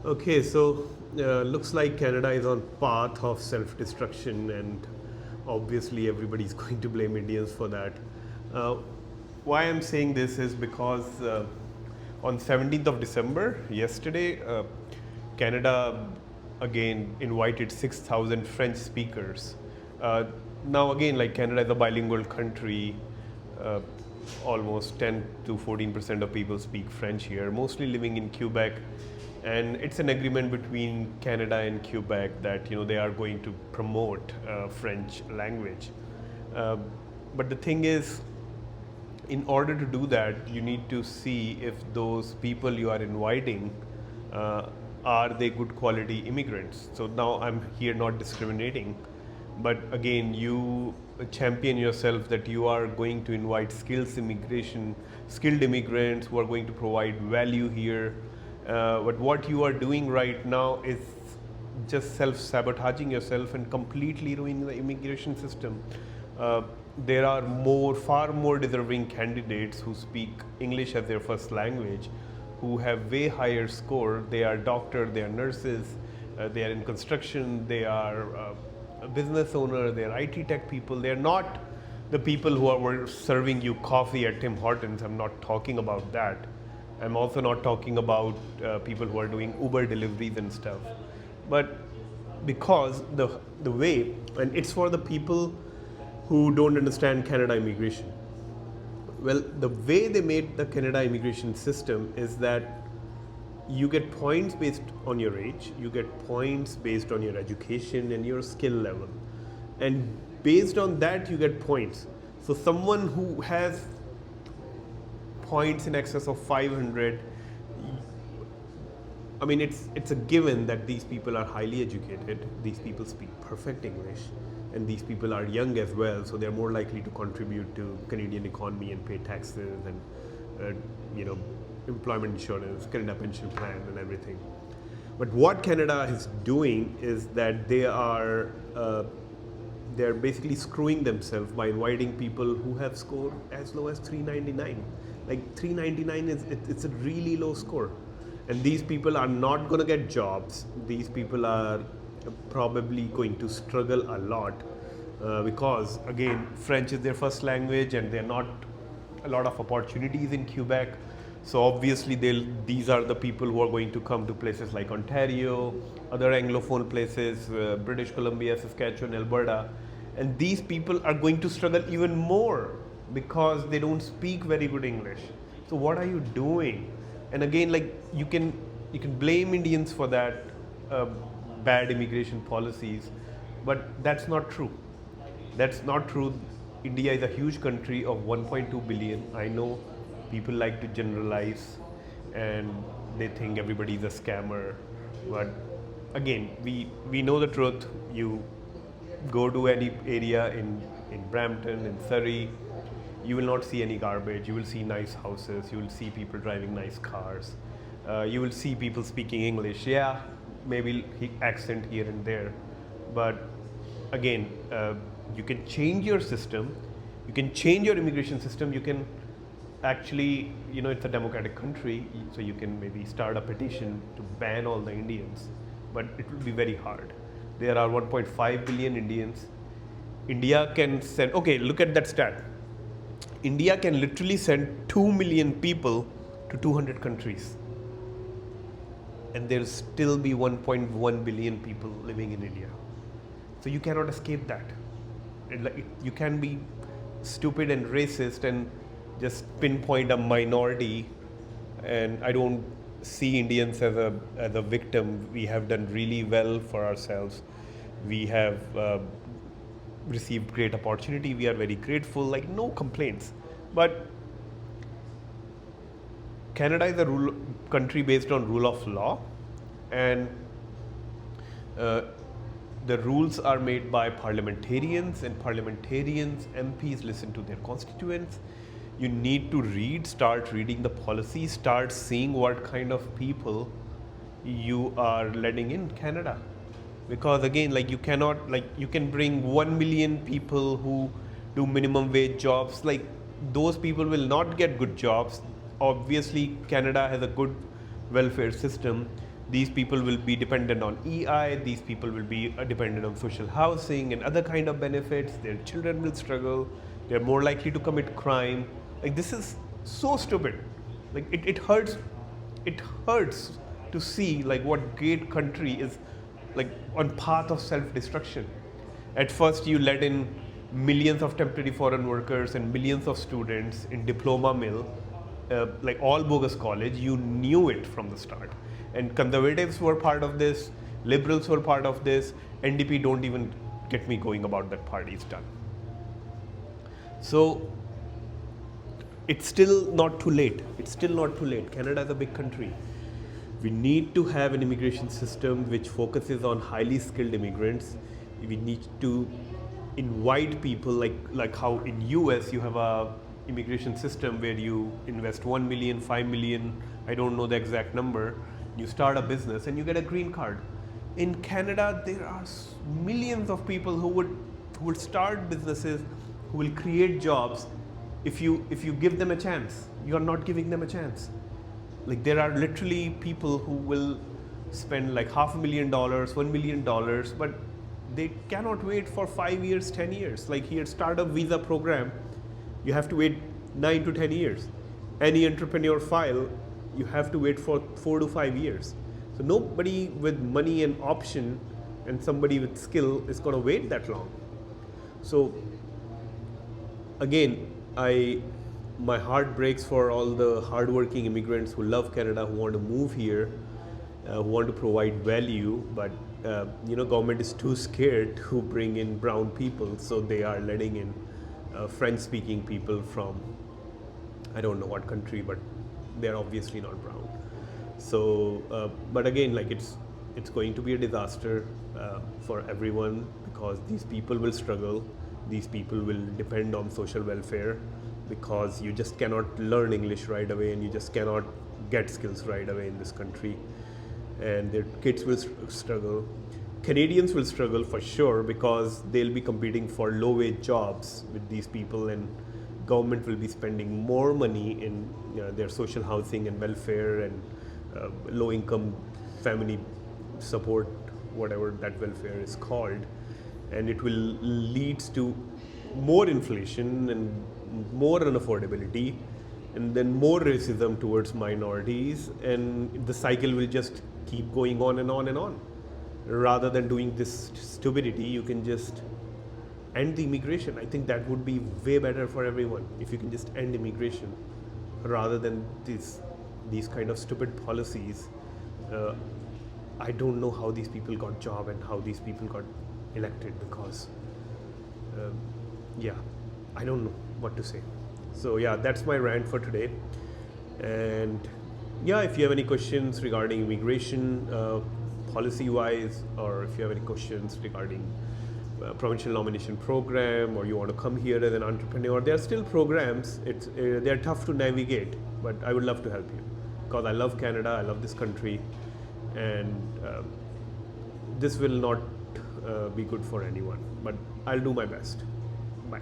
Okay, so looks like Canada is on path of self-destruction, and obviously everybody's going to blame Indians for that. Uh, why I'm saying this is because on 17th of December, yesterday, Canada again invited 6,000 French speakers. Uh, Now again, like Canada is a bilingual country, uh, almost 10 to 14% of people speak French here, mostly living in Quebec, and it's an agreement between Canada and Quebec that they are going to promote French language. Uh, but the thing is, in order to do that, you need to see if those people you are inviting uh, are they good quality immigrants. So now I'm here not discriminating, but again, you champion yourself that you are going to invite skilled immigrants who are going to provide value here. But what you are doing right now is just self-sabotaging yourself and completely ruining the immigration system. Uh, there are far more deserving candidates who speak English as their first language, who have way higher score. They are doctors, they are nurses, they are in construction, they are a business owner, they are IT tech people. They are not the people who were serving you coffee at Tim Hortons. I'm not talking about that. I'm also not talking about people who are doing Uber deliveries and stuff. But because the way, and it's for the people who don't understand Canada immigration. Well, the way they made the Canada immigration system is that you get points based on your age, you get points based on your education and your skill level. And based on that, you get points. So someone who has points in excess of 500, I mean, it's a given that these people are highly educated, these people speak perfect English, and these people are young as well, so they're more likely to contribute to Canadian economy and pay taxes and employment insurance, Canada pension plan, and everything. But what Canada is doing is that they're basically screwing themselves by inviting people who have scored as low as 399. Like 399 it's a really low score, and these people are not going to get jobs. These people are probably going to struggle a lot because again, French is their first language, and there are not a lot of opportunities in Quebec. So obviously these are the people who are going to come to places like Ontario, other Anglophone places, British Columbia, Saskatchewan, Alberta, and these people are going to struggle even more because they don't speak very good English. So what are you doing? And again, like you can blame Indians for that bad immigration policies, but that's not true. That's not true. India is a huge country of 1.2 billion. I know people like to generalize and they think everybody is a scammer, but again, we know the truth. You go to any area in Brampton, in Surrey, you will not see any garbage. You will see nice houses, you will see people driving nice cars, you will see people speaking English. Yeah, maybe accent here and there, but again, you can change your system, you can change your immigration system. You can actually, it's a democratic country, so you can maybe start a petition to ban all the Indians, but it will be very hard. There are 1.5 billion Indians. India can send, okay, look at that stat. India can literally send 2 million people to 200 countries, and there'll still be 1.1 billion people living in India. So you cannot escape that. You can be stupid and racist and just pinpoint a minority, and I don't see Indians as a victim. We have done really well for ourselves. We have received great opportunity. We are very grateful, like no complaints. But Canada is a country based on rule of law, and the rules are made by parliamentarians, and parliamentarians, MPs listen to their constituents. You need to start reading the policy, start seeing what kind of people you are letting in Canada. Because again, like you cannot, like you can bring 1 million people who do minimum wage jobs, like those people will not get good jobs. Obviously, Canada has a good welfare system. These people will be dependent on EI, these people will be dependent on social housing and other kind of benefits, their children will struggle, they're more likely to commit crime. Like this is so stupid. Like it hurts to see like what great country is like on path of self-destruction. At first you let in millions of temporary foreign workers and millions of students in diploma mill, like all bogus college. You knew it from the start. And conservatives were part of this, liberals were part of this, NDP don't even get me going about that party, it's done. So it's still not too late. It's still not too late. Canada is a big country. We need to have an immigration system which focuses on highly skilled immigrants. We need to invite people like how in US you have a immigration system where you invest 1 million, 5 million, I don't know the exact number, you start a business and you get a green card. In Canada, there are millions of people who would start businesses, who will create jobs if you give them a chance. You are not giving them a chance. Like there are literally people who will spend like $500,000, $1 million, but they cannot wait for 5 years, 10 years. Like here, startup visa program, you have to wait 9 to 10 years. Any entrepreneur file, you have to wait for 4 to 5 years. So nobody with money and option and somebody with skill is going to wait that long. So again, my heart breaks for all the hardworking immigrants who love Canada, who want to move here, who want to provide value, but government is too scared to bring in brown people, so they are letting in French-speaking people from I don't know what country, but they're obviously not brown. So, but again, like it's going to be a disaster for everyone, because these people will struggle. These people will depend on social welfare, because you just cannot learn English right away and you just cannot get skills right away in this country. And their kids will struggle. Canadians will struggle for sure, because they'll be competing for low-wage jobs with these people, and government will be spending more money in their social housing and welfare and low-income family support, whatever that welfare is called. And it will lead to more inflation and more unaffordability, and then more racism towards minorities, and the cycle will just keep going on and on and on. Rather than doing this stupidity, you can just end the immigration. I think that would be way better for everyone, if you can just end immigration rather than these kind of stupid policies. I don't know how these people got job and how these people got elected, because I don't know what to say. So that's my rant for today. And if you have any questions regarding immigration policy wise, or if you have any questions regarding provincial nomination program, or you want to come here as an entrepreneur, there are still programs. They're tough to navigate, but I would love to help you, because I love Canada, I love this country, and this will not be good for anyone, but I'll do my best. Bye.